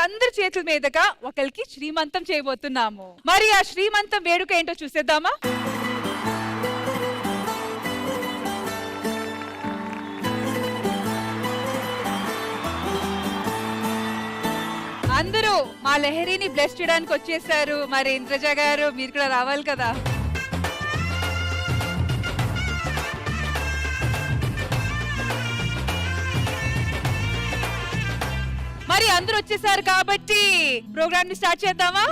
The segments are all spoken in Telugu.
అందరి చేతుల మీదుగా ఒకరికి శ్రీమంతం చేయబోతున్నాము. మరి ఆ శ్రీమంతం వేడుక ఏంటో చూసేద్దామా? అందరూ మా లహరిని బ్లెస్ చేయడానికి వచ్చేసారు. మరి ఇంద్రజ గారు మీరు కూడా రావాలి కదా. మరి అందరూ వచ్చేసారు కాబట్టి ప్రోగ్రామ్ ని స్టార్ట్ చేద్దామా?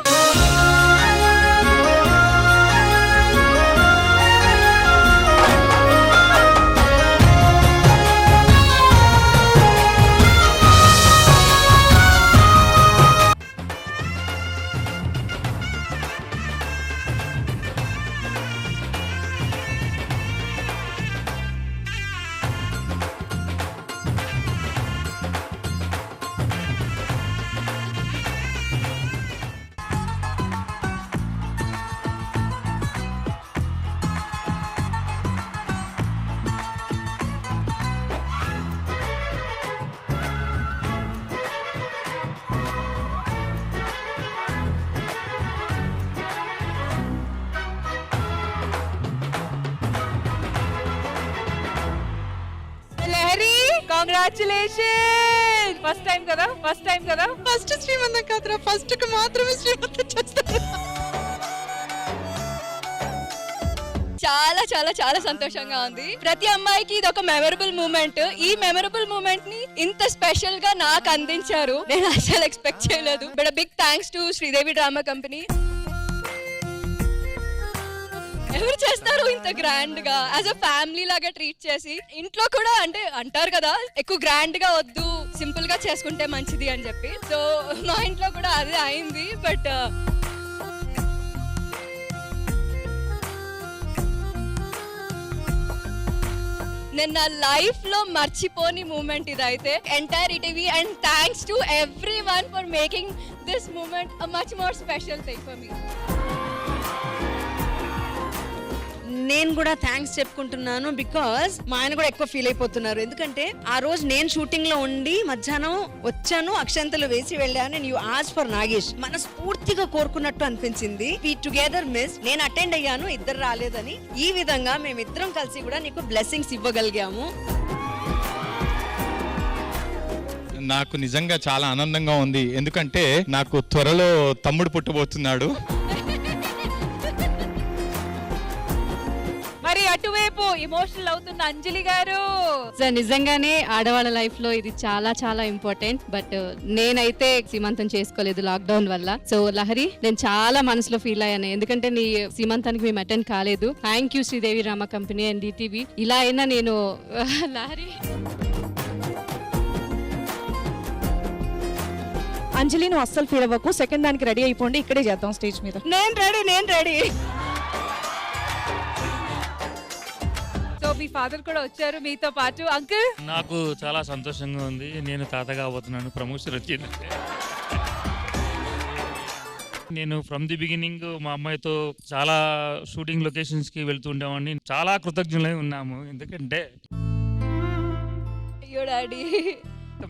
కంగ్రాచులేషన్. ఫస్ట్ టైం కదా? ఫస్ట్ శ్రీమంతం కాదురా, ఫస్ట్ కి మాత్రమే శ్రీమంతం చేస్తారు. చాలా చాలా చాలా సంతోషంగా ఉంది. ప్రతి అమ్మాయికి ఇది ఒక మెమరబుల్ మూమెంట్. ఈ మెమరబుల్ మూమెంట్ ని ఇంత స్పెషల్ గా నాకు అందించారు. నేను అసలు ఎక్స్పెక్ట్ చేయలేదు. But big thanks to Sridevi drama company. ఎవరు చేస్తారు ఇంత గ్రాండ్ గా? యాజ్ అ ఫ్యామిలీ లాగా ట్రీట్ చేసి, ఇంట్లో కూడా అంటే అంటారు కదా ఎక్కువ గ్రాండ్ గా వద్దు, సింపుల్ గా చేసుకుంటే మంచిది అని చెప్పి. సో మా ఇంట్లో కూడా అదే అయింది. బట్ నేను నా లైఫ్ లో మర్చిపోని మూమెంట్ ఇదైతే entire ETV. And thanks to everyone for making this moment a much more special thing for me. నేను కూడా థ్యాంక్స్ చెప్పుకుంటున్నాను. బికాస్ మా ఆయన కూడా ఎక్కువ ఫీల్ అయిపోతున్నారు. ఎందుకంటే ఆ రోజు నేను షూటింగ్ లో ఉండి మధ్యాహ్నం వచ్చాను, అక్షంతలు వేసి వెళ్ళాను. And you asked for Nagesh. మనస్ఫూర్తిగా కోరుకున్నట్టు అనిపించింది. We together miss. నేను అటెండ్ అయ్యాను, ఇద్దరు రాలేదని. ఈ విధంగా మేమిద్దరం కలిసి కూడా నీకు బ్లెస్సింగ్స్ ఇవ్వగలిగాము. నాకు నిజంగా చాలా ఆనందంగా ఉంది. ఎందుకంటే నాకు త్వరలో తమ్ముడు పుట్టబోతున్నాడు. మరి అటువైపు ఎమోషనల్ అవుతున్న అంజలి గారు. సార్ నిజంగానే ఆడవాళ్ళ లైఫ్ లో ఇది చాలా చాలా ఇంపార్టెంట్. బట్ నేనైతే సీమంతం చేసుకోలేదు లాక్డౌన్ వల్ల. సో లహరి, నేను చాలా మనసులో ఫీల్ అయ్యాను. ఎందుకంటే నీ సీమంతానికి మేము అటెండ్ కాలేదు. Thank you Sridevi drama company and ETV. ఇలా అయినా నేను లహరి. అంజలి నువ్వు అస్సలు ఫీల్ అవ్వకు. సెకండ్ దానికి రెడీ అయిపోండి, ఇక్కడే చేద్దాం స్టేజ్ మీద. నేను రెడీ. సో మీ ఫాదర్ కూడా వచ్చారు మీతో పాటు. అంకుల్, నాకు చాలా సంతోషంగా ఉంది. నేను తాతగా అవుతున్నాను. ప్రమోషన్ వచ్చిందంటే నేను ఫ్రమ్ ది బిగినింగ్ మా అమ్మాయితో చాలా షూటింగ్ లొకేషన్స్ కి వెళ్తూ ఉండేవాడిని. చాలా కృతజ్ఞులై ఉన్నాము. ఎందుకంటే అయ్యో డాడీ,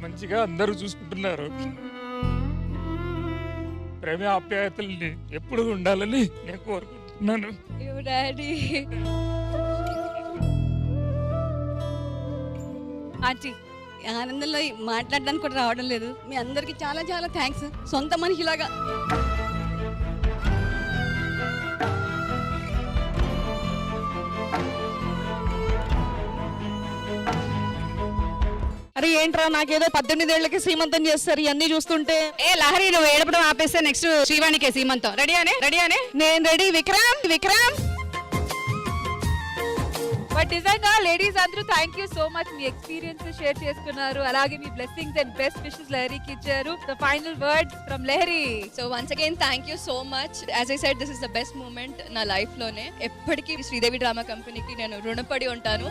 మంచిగా అందరూ చూసుకుంటున్నారు. ప్రేమ ఆప్యాయతల్ని ఎప్పుడు ఉండాలని నేను కోరుకుంటున్నాను. అయ్యో డాడీ. ఆంటీ, ఆనందంలో మాట్లాడడానికి కూడా రావడం లేదు. మీ అందరికి చాలా చాలా థ్యాంక్స్. సొంత మనిషిలాగా. అరే ఏంట్రా, నాకేదో 18 ఏళ్లకి సీమంతం చేస్తారు ఇవన్నీ చూస్తుంటే. ఏ లహరి, నువ్వు ఏడపడం ఆపేస్తే నెక్స్ట్ శ్రీవాణికే సీమంతం. రెడీ అనే నేను రెడీ. విక్రమ్. బట్ నిజంగా లేడీస్ అందరూ థ్యాంక్ యూ సో మచ్. మీ ఎక్స్పీరియన్స్ షేర్ చేసుకున్నారు. అలాగే మీ బ్లెస్సింగ్స్ అండ్ బెస్ట్ విషెస్ లహరికి ఇచ్చారు. The final words from Lahari. So once again thank you so much. As I said, this is the best moment నా లైఫ్ లోనే. ఎప్పటికీ శ్రీదేవి డ్రామా కంపెనీకి నేను రుణపడి ఉంటాను.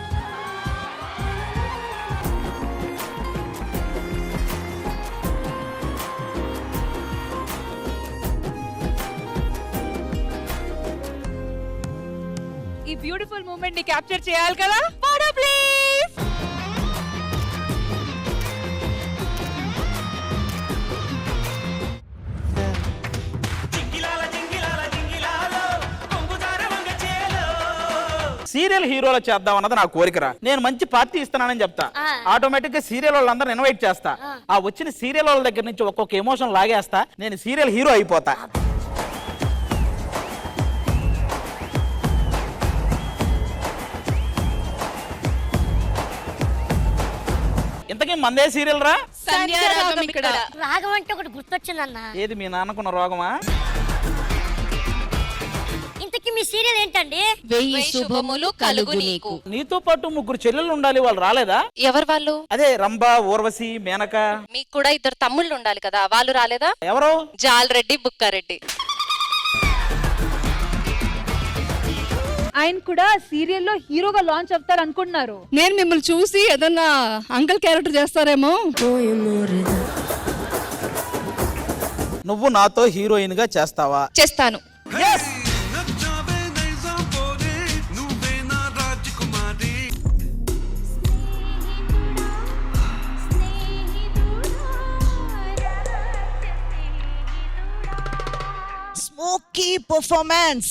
ఈ బ్యూటిఫుల్ మూమెంట్ ని క్యాప్చర్ చేయాలి కదా. Photo please. సీరియల్ హీరోలో చేద్దాం అన్నది నా కోరికరా. నేను మంచి పార్టీ ఇస్తున్నానని చెప్తా, ఆటోమేటిక్ గా సీరియల్ వాళ్ళందరూ ఇన్వైట్ చేస్తా. ఆ వచ్చిన సీరియల్ వాళ్ళ దగ్గర నుంచి ఒక్కొక్క ఎమోషన్ లాగేస్తా, నేను సీరియల్ హీరో అయిపోతా. ఇంతకీ మందే సీరియల్ రా? రాగం అంటే ఒకటి గుర్తొచ్చిందన్న. ఏది మీ నాన్నకున్న రోగమా? ఇంతకీ మీ సీరియల్ ఏంటండి? 1000 శుభములు కలుగు నీకు. నీతో పాటు 3 చెల్లెళ్ళు ఉండాలి, వాళ్ళు రాలేదా? ఎవరు వాళ్ళు? అదే రంభ, ఊర్వశి, మేనక. మీకు కూడా 2 తమ్ముళ్ళు ఉండాలి కదా, వాళ్ళు రాలేదా? ఎవరు? జాలరెడ్డి, బుక్కారెడ్డి. ఆయన కూడా సీరియల్లో హీరోగా లాంచ్ అవుతారు అనుకుంటున్నారు. నేను మిమ్మల్ని చూసి ఏదన్నా అంకల్ క్యారెక్టర్ చేస్తారేమో. నువ్వు నాతో హీరోయిన్ గా చేస్తావా? చేస్తాను. Smoky performance.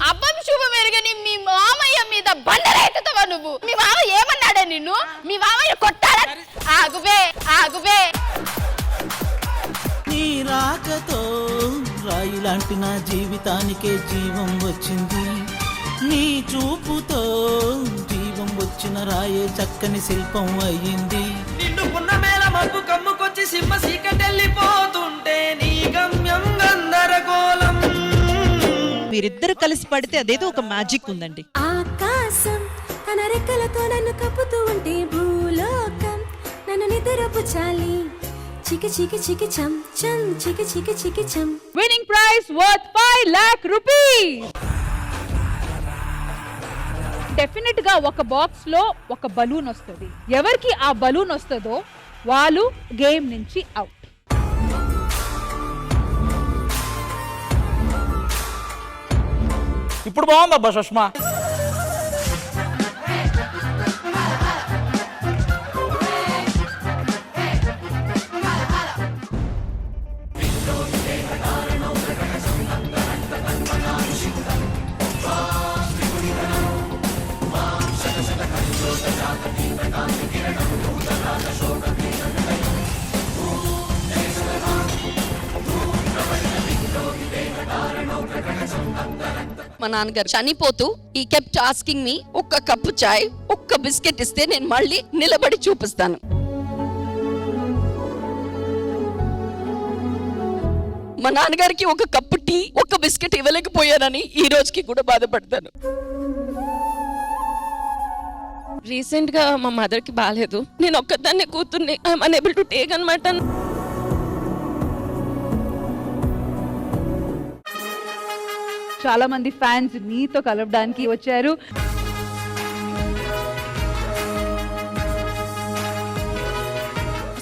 అబ్బం శుభం ఎరగని మీ మామయ్య మీద బండలేస్తావా నువ్వు? మీ మామ ఏమన్నాడే నిన్ను? మీ మామయ్య కొట్టాడా? ఆగువే ఆగువే. నీ రాకతో రాయి లాంటి నా జీవితానికే జీవం వచ్చింది. నీ చూపుతో జీవం వచ్చిన రాయే చక్కని శిల్పం అయ్యింది. నిండుకున్న మేళ మబ్బు కమ్ముకొచ్చి సింహ సీకటెళ్ళిపోతుంటే నీ గమ్యం గందరగోళం. వీరిద్దరు కలిసి పడితే అదేదో ఒక మ్యాజిక్ ఉందండి. ఆకాశం తన రెక్కలతో నన్ను కప్పుతూ ఉంటే భూలోకం నన్ను నిద్రపుచ్చాలి. చికి చికి చికి చం చం చికి చికి చికి చం. Winning prize worth 5 lakh rupees. Definite గా ఒక బాక్స్ లో ఒక బలూన్ వస్తుంది. ఎవరికి ఆ బలూన్ వస్తుందో వాళ్ళు గేమ్ నుంచి అవుట్. ఇప్పుడు బాగుందబ్బా సుష్మా. మా నాన్నగారు చనిపోతూ ఈ కెప్ట్ ఆస్కింగ్ మీ ఒక్క కప్పు చాయ్, ఒక్క బిస్కెట్ ఇస్తే నేను మళ్ళీ నిలబడి చూపిస్తాను. మా నాన్నగారికి ఒక కప్పు టీ, ఒక్క బిస్కెట్ ఇవ్వలేకపోయానని ఈ రోజుకి కూడా బాధపడతాను. రీసెంట్ గా మా మదర్ కి బాగాలేదు. నేను ఒక్కదాన్నే కూతుర్ని. ఐఎమ్ అనేబుల్ టు టేక్ అన్నమాట. చాలా మంది ఫ్యాన్స్ నీతో కలవడానికి వచ్చారు.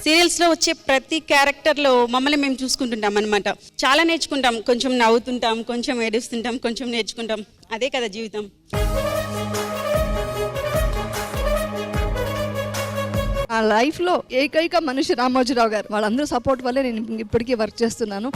సీరియల్స్ లో వచ్చే ప్రతి క్యారెక్టర్ లో మమ్మల్ని మేము చూసుకుంటుంటాం అనమాట. చాలా నేర్చుకుంటాం. కొంచెం నవ్వుతుంటాం, కొంచెం ఏడుస్తుంటాం, కొంచెం నేర్చుకుంటాం. అదే కదా జీవితం. ఆ లైఫ్ లో ఏకైక మనిషి రామోజీరావు గారు. వాళ్ళందరూ సపోర్ట్ వల్లే నేను ఇప్పటికీ వర్క్ చేస్తున్నాను.